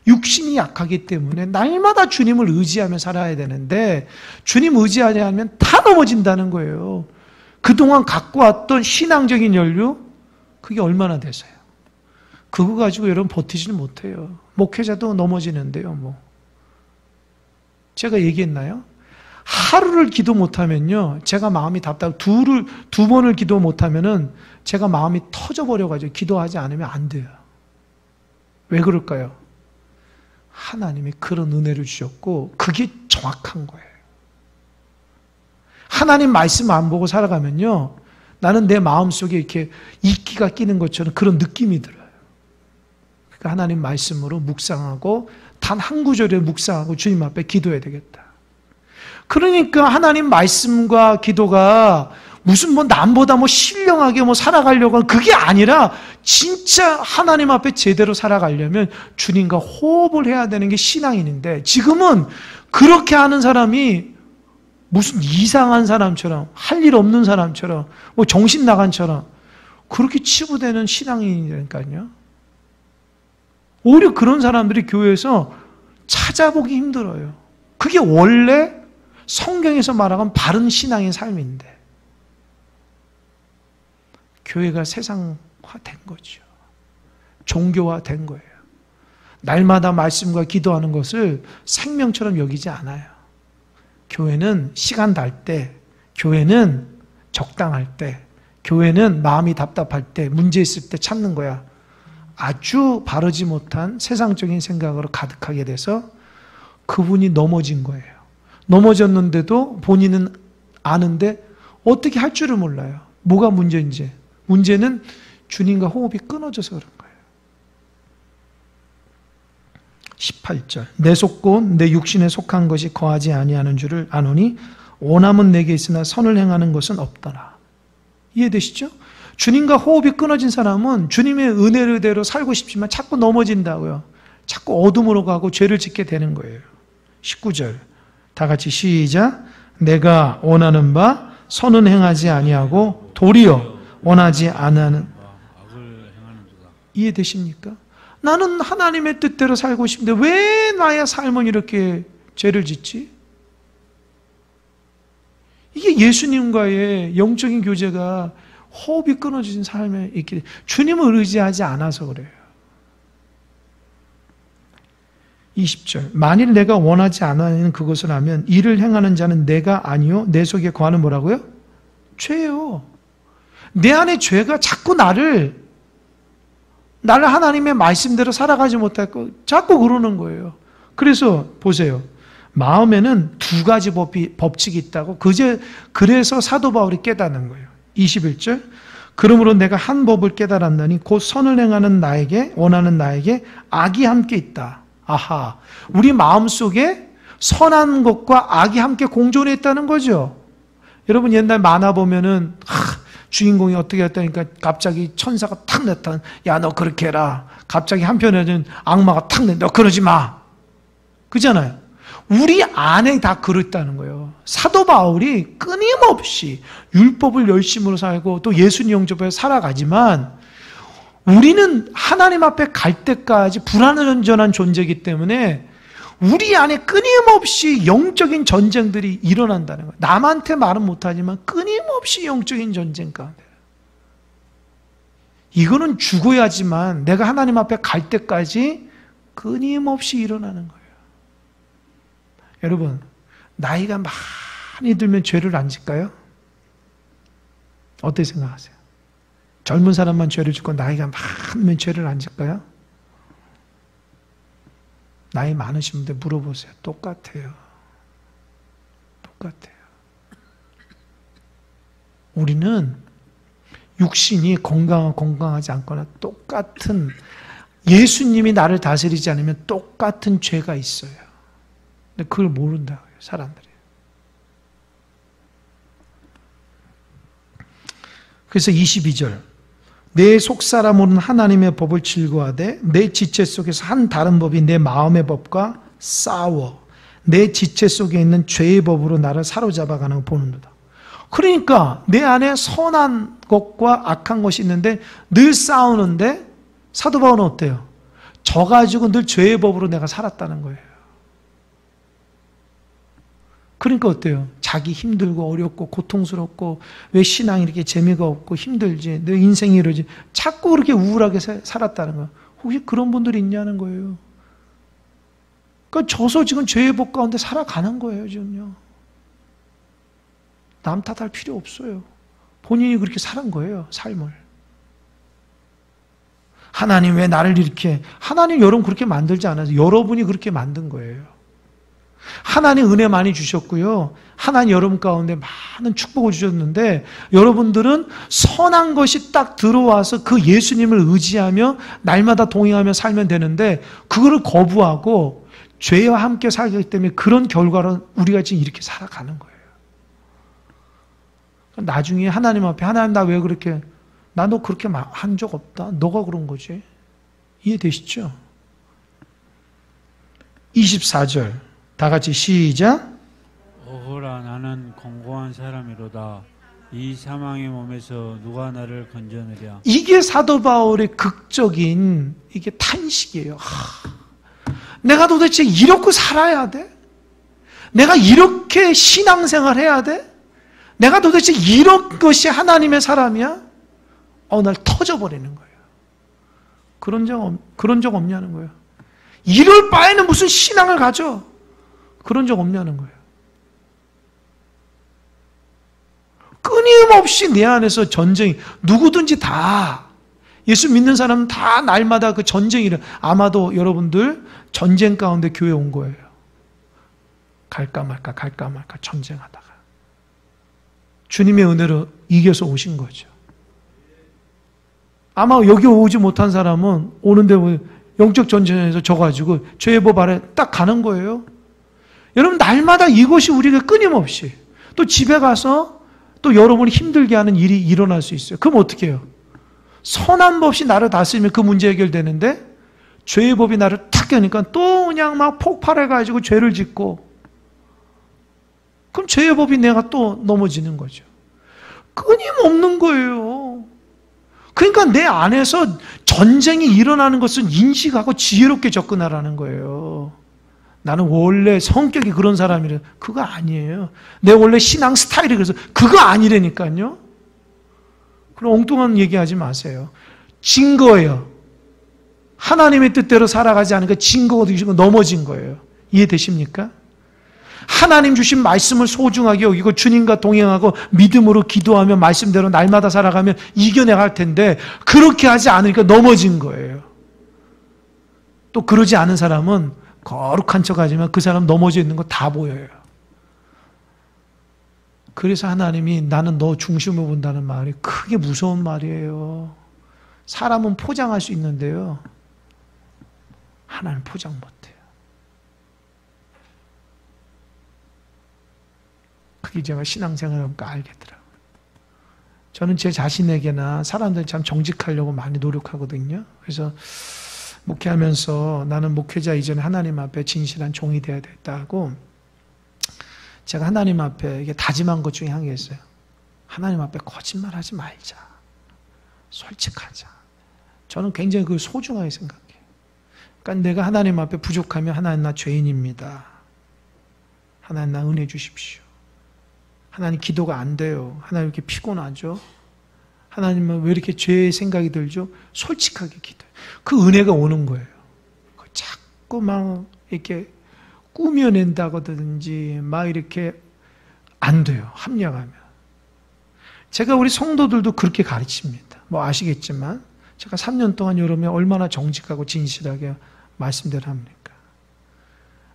육신이 약하기 때문에 날마다 주님을 의지하며 살아야 되는데 주님 의지하지 않으면 다 넘어진다는 거예요. 그동안 갖고 왔던 신앙적인 연료 그게 얼마나 되세요? 그거 가지고 여러분 버티지는 못해요. 목회자도 넘어지는데요. 제가 얘기했나요? 하루를 기도 못하면요, 제가 마음이 답답하고 두 번을 기도 못하면은 제가 마음이 터져버려가지고 기도하지 않으면 안 돼요. 왜 그럴까요? 하나님이 그런 은혜를 주셨고 그게 정확한 거예요. 하나님 말씀 안 보고 살아가면요, 나는 내 마음속에 이렇게 이끼가 끼는 것처럼 그런 느낌이 들어요. 그러니까 하나님 말씀으로 묵상하고 단 한 구절에 묵상하고 주님 앞에 기도해야 되겠다. 그러니까 하나님 말씀과 기도가 무슨 남보다 신령하게 살아가려고 하는 그게 아니라 진짜 하나님 앞에 제대로 살아가려면 주님과 호흡을 해야 되는 게 신앙인인데 지금은 그렇게 하는 사람이 무슨 이상한 사람처럼, 할 일 없는 사람처럼, 뭐 정신 나간처럼 그렇게 치부되는 신앙인이니까요. 오히려 그런 사람들이 교회에서 찾아보기 힘들어요. 그게 원래 성경에서 말하는 바른 신앙의 삶인데 교회가 세상화된 거죠. 종교화된 거예요. 날마다 말씀과 기도하는 것을 생명처럼 여기지 않아요. 교회는 시간 날 때, 교회는 적당할 때, 교회는 마음이 답답할 때, 문제 있을 때 찾는 거야. 아주 바르지 못한 세상적인 생각으로 가득하게 돼서 그분이 넘어진 거예요. 넘어졌는데도 본인은 아는데 어떻게 할 줄을 몰라요. 뭐가 문제인지. 문제는 주님과 호흡이 끊어져서 그런 거예요. 18절 내 속고 내 육신에 속한 것이 거하지 아니하는 줄을 아노니 원함은 내게 있으나 선을 행하는 것은 없더라. 이해되시죠? 주님과 호흡이 끊어진 사람은 주님의 은혜대로 살고 싶지만 자꾸 넘어진다고요. 자꾸 어둠으로 가고 죄를 짓게 되는 거예요. 19절 다 같이 시작. 내가 원하는 바 선은 행하지 아니하고 도리어 원하지 않는. 이해되십니까? 나는 하나님의 뜻대로 살고 싶은데 왜 나의 삶은 이렇게 죄를 짓지? 이게 예수님과의 영적인 교제가 호흡이 끊어진 삶에 있기, 주님을 의지하지 않아서 그래요. 20절 만일 내가 원하지 않는 그것을 하면 이를 행하는 자는 내가 아니요 내 속에 거하는 뭐라고요? 죄요. 내 안에 죄가 자꾸 나를 하나님의 말씀대로 살아가지 못하고 자꾸 그러는 거예요. 그래서 보세요. 마음에는 두 가지 법칙이 있다고 그래서 사도 바울이 깨닫는 거예요. 21절 그러므로 내가 한 법을 깨달았나니 곧 선을 행하는 나에게 원하는 나에게 악이 함께 있다. 아하, 우리 마음속에 선한 것과 악이 함께 공존해 있다는 거죠. 여러분 옛날 만화 보면은 주인공이 어떻게 했다니까 갑자기 천사가 탁 나타나, 야 너 그렇게 해라. 갑자기 한편에는 악마가 탁 내, 너 그러지 마. 그잖아요. 우리 안에 다 그렇다는 거예요. 사도 바울이 끊임없이 율법을 열심으로 살고 또 예수님 영접에 살아가지만 우리는 하나님 앞에 갈 때까지 불완전한 존재이기 때문에 우리 안에 끊임없이 영적인 전쟁들이 일어난다는 거예요. 남한테 말은 못하지만 끊임없이 영적인 전쟁 가운데. 이거는 죽어야지만 내가 하나님 앞에 갈 때까지 끊임없이 일어나는 거예요. 여러분, 나이가 많이 들면 죄를 안 짓까요? 어떻게 생각하세요? 젊은 사람만 죄를 짓고 나이가 많으면 죄를 안 짓까요? 나이 많으신 분들 물어보세요. 똑같아요. 똑같아요. 우리는 육신이 건강하지 않거나 똑같은 예수님이 나를 다스리지 않으면 똑같은 죄가 있어요. 근데 그걸 모른다고요, 사람들이. 그래서 22절 내 속사람으로는 하나님의 법을 즐거워하되 내 지체 속에서 한 다른 법이 내 마음의 법과 싸워 내 지체 속에 있는 죄의 법으로 나를 사로잡아가는 걸 보는도다. 그러니까 내 안에 선한 것과 악한 것이 있는데 늘 싸우는데 사도 바울은 어때요? 져가지고 늘 죄의 법으로 내가 살았다는 거예요. 그러니까 어때요? 자기 힘들고 어렵고 고통스럽고 왜 신앙이 이렇게 재미가 없고 힘들지? 내 인생이 이러지? 자꾸 그렇게 우울하게 살았다는 거예요. 혹시 그런 분들이 있냐는 거예요. 그러니까 져서 지금 죄의 법 가운데 살아가는 거예요, 지금요. 남 탓할 필요 없어요. 본인이 그렇게 살은 거예요, 삶을. 하나님 왜 나를 이렇게, 하나님 여러분 그렇게 만들지 않아서 여러분이 그렇게 만든 거예요. 하나님 은혜 많이 주셨고요. 하나님 여러분 가운데 많은 축복을 주셨는데 여러분들은 선한 것이 딱 들어와서 그 예수님을 의지하며 날마다 동행하며 살면 되는데 그거를 거부하고 죄와 함께 살기 때문에 그런 결과로 우리가 지금 이렇게 살아가는 거예요. 나중에 하나님 앞에 하나님 나 왜 그렇게 나 너 그렇게 한 적 없다. 너가 그런 거지. 이해되시죠? 24절 다 같이 시작. 오호라 나는 망한 사람이로다. 이 사망의 몸에서 누가 나를 건져내랴. 이게 사도 바울의 극적인 이게 탄식이에요. 내가 도대체 이렇게 살아야 돼? 내가 이렇게 신앙생활 해야 돼? 내가 도대체 이런 것이 하나님의 사람이야? 어느 날 터져버리는 거예요. 그런 적 없냐는 거예요. 이럴 바에는 무슨 신앙을 가져? 그런 적 없냐는 거예요. 끊임없이 내 안에서 전쟁이, 누구든지 다, 예수 믿는 사람은 다 날마다 그 전쟁이래. 아마도 여러분들 전쟁 가운데 교회 온 거예요. 갈까 말까 전쟁하다가 주님의 은혜로 이겨서 오신 거죠. 아마 여기 오지 못한 사람은 오는데 영적 전쟁에서 져가지고 죄의 법 아래 딱 가는 거예요. 여러분, 날마다 이것이 우리가 끊임없이, 또 집에 가서 또 여러분이 힘들게 하는 일이 일어날 수 있어요. 그럼 어떻게 해요? 선한 법이 나를 다스리면 그 문제 해결되는데, 죄의 법이 나를 탁 하니까 또 그냥 막 폭발해가지고 죄를 짓고, 그럼 죄의 법이 내가 또 넘어지는 거죠. 끊임없는 거예요. 그러니까 내 안에서 전쟁이 일어나는 것은 인식하고 지혜롭게 접근하라는 거예요. 나는 원래 성격이 그런 사람이래. 그거 아니에요. 내 원래 신앙 스타일이 그래서 그거 아니라니까요. 그럼 엉뚱한 얘기하지 마세요. 증거예요. 하나님의 뜻대로 살아가지 않으니까 증거가 되시고 넘어진 거예요. 이해되십니까? 하나님 주신 말씀을 소중하게 여기고 주님과 동행하고 믿음으로 기도하며 말씀대로 날마다 살아가면 이겨내갈 텐데, 그렇게 하지 않으니까 넘어진 거예요. 또 그러지 않은 사람은 거룩한 척 하지만 그 사람 넘어져 있는 거 다 보여요. 그래서 하나님이 나는 너 중심을 본다는 말이 크게 무서운 말이에요. 사람은 포장할 수 있는데요, 하나님 포장 못해요. 그게 제가 신앙생활하니까 알겠더라고요. 저는 제 자신에게나 사람들 참 정직하려고 많이 노력하거든요. 그래서 목회하면서 나는 목회자 이전에 하나님 앞에 진실한 종이 되어야 됐다고 제가 하나님 앞에 이게 다짐한 것 중에 한 게 있어요. 하나님 앞에 거짓말하지 말자. 솔직하자. 저는 굉장히 그걸 소중하게 생각해요. 그러니까 내가 하나님 앞에 부족하면 하나님 나 죄인입니다. 하나님 나 은혜 주십시오. 하나님 기도가 안 돼요. 하나님 이렇게 피곤하죠. 하나님은 왜 이렇게 죄의 생각이 들죠? 솔직하게 기도해요. 그 은혜가 오는 거예요. 자꾸 막 이렇게 꾸며낸다든지 막 이렇게 안 돼요. 합리화하면. 제가 우리 성도들도 그렇게 가르칩니다. 뭐 아시겠지만 제가 3년 동안 여러분이 얼마나 정직하고 진실하게 말씀대로 합니까?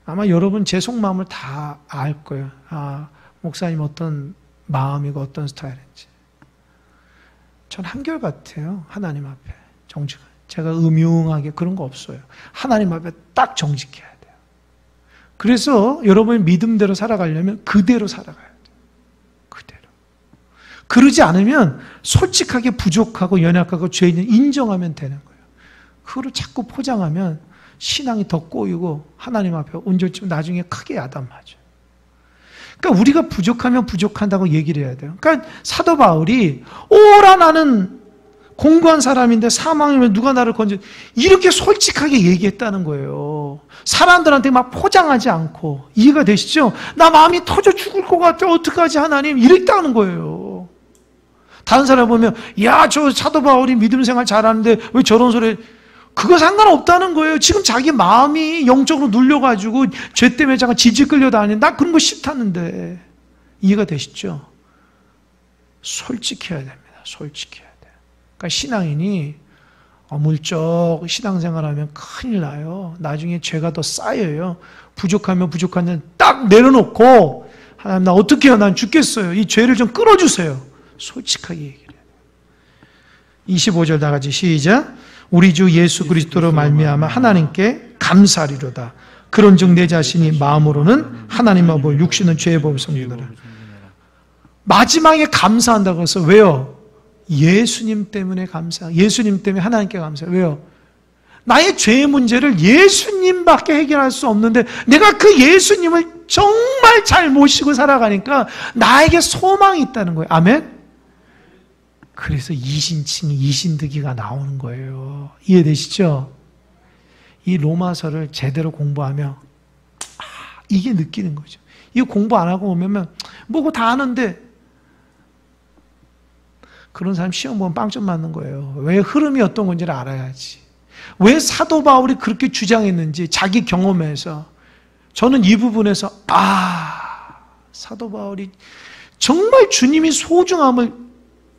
아마 여러분 제 속마음을 다 알 거예요. 목사님 어떤 마음이고 어떤 스타일인지. 전 한결같아요. 하나님 앞에 정직. 제가 음흉하게 그런 거 없어요. 하나님 앞에 딱 정직해야 돼요. 그래서 여러분이 믿음대로 살아가려면 그대로 살아가야 돼요. 그대로. 그러지 않으면 솔직하게 부족하고 연약하고 죄인을 인정하면 되는 거예요. 그거를 자꾸 포장하면 신앙이 더 꼬이고 하나님 앞에 온전히 나중에 크게 야단맞아요. 그러니까 우리가 부족하면 부족한다고 얘기를 해야 돼요. 그러니까 사도 바울이 오라 나는 공고한 사람인데 사망이면 누가 나를 건져, 이렇게 솔직하게 얘기했다는 거예요. 사람들한테 막 포장하지 않고. 이해가 되시죠? 나 마음이 터져 죽을 것 같아. 어떡하지 하나님? 이랬다는 거예요. 다른 사람 보면 야, 저 사도 바울이 믿음 생활 잘하는데 왜 저런 소리. 그거 상관없다는 거예요. 지금 자기 마음이 영적으로 눌려가지고 죄 때문에 잠깐 질질 끌려다니는, 나 그런 거 싫다는데. 이해가 되시죠? 솔직해야 됩니다. 솔직해야 돼요. 그러니까 신앙인이 어물쩍 신앙생활하면 큰일 나요. 나중에 죄가 더 쌓여요. 부족하면 부족한데 딱 내려놓고 하나님 나 어떻게 해요? 난 죽겠어요. 이 죄를 좀 끌어주세요. 솔직하게 얘기를 해요. 25절 다 같이 시작. 우리 주 예수 그리스도로 말미암아 하나님께 감사하리로다. 그런즉 내 자신이 마음으로는 하나님 앞을 육신은 죄의 법을 섬기노라. 마지막에 감사한다고 해서 왜요? 예수님 때문에 감사. 예수님 때문에 하나님께 감사. 왜요? 나의 죄의 문제를 예수님밖에 해결할 수 없는데 내가 그 예수님을 정말 잘 모시고 살아가니까 나에게 소망이 있다는 거예요. 아멘? 그래서 이신칭의 이신득이가 나오는 거예요. 이해되시죠? 이 로마서를 제대로 공부하며 이게 느끼는 거죠. 이거 공부 안 하고 오면 뭐고 다 아는데 그런 사람 시험 보면 빵점 맞는 거예요. 왜 흐름이 어떤 건지를 알아야지. 왜 사도 바울이 그렇게 주장했는지 자기 경험에서 저는 이 부분에서 사도 바울이 정말 주님이 소중함을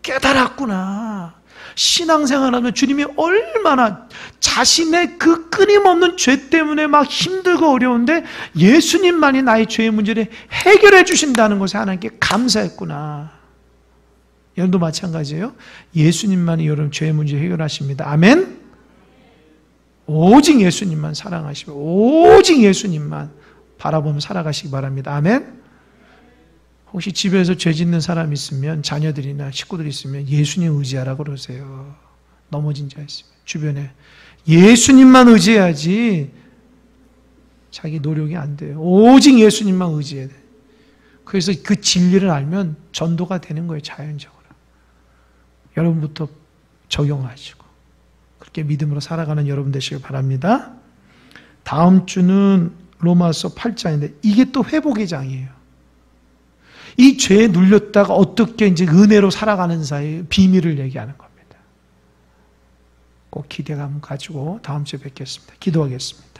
깨달았구나. 신앙생활하면 주님이 얼마나 자신의 그 끊임없는 죄 때문에 막 힘들고 어려운데 예수님만이 나의 죄의 문제를 해결해 주신다는 것에 하나님께 감사했구나. 여러분도 마찬가지예요. 예수님만이 여러분 죄의 문제 해결하십니다. 아멘? 오직 예수님만 사랑하시고 오직 예수님만 바라보며 살아가시기 바랍니다. 아멘? 혹시 집에서 죄 짓는 사람 있으면 자녀들이나 식구들이 있으면 예수님 의지하라고 그러세요. 넘어진 자 있으면 주변에 예수님만 의지해야지 자기 노력이 안 돼요. 오직 예수님만 의지해야 돼요. 그래서 그 진리를 알면 전도가 되는 거예요. 자연적으로. 여러분부터 적용하시고 그렇게 믿음으로 살아가는 여러분 되시길 바랍니다. 다음 주는 로마서 8장인데 이게 또 회복의 장이에요. 이 죄에 눌렸다가 어떻게 이제 은혜로 살아가는 사이 비밀을 얘기하는 겁니다. 꼭 기대감 가지고 다음 주에 뵙겠습니다. 기도하겠습니다.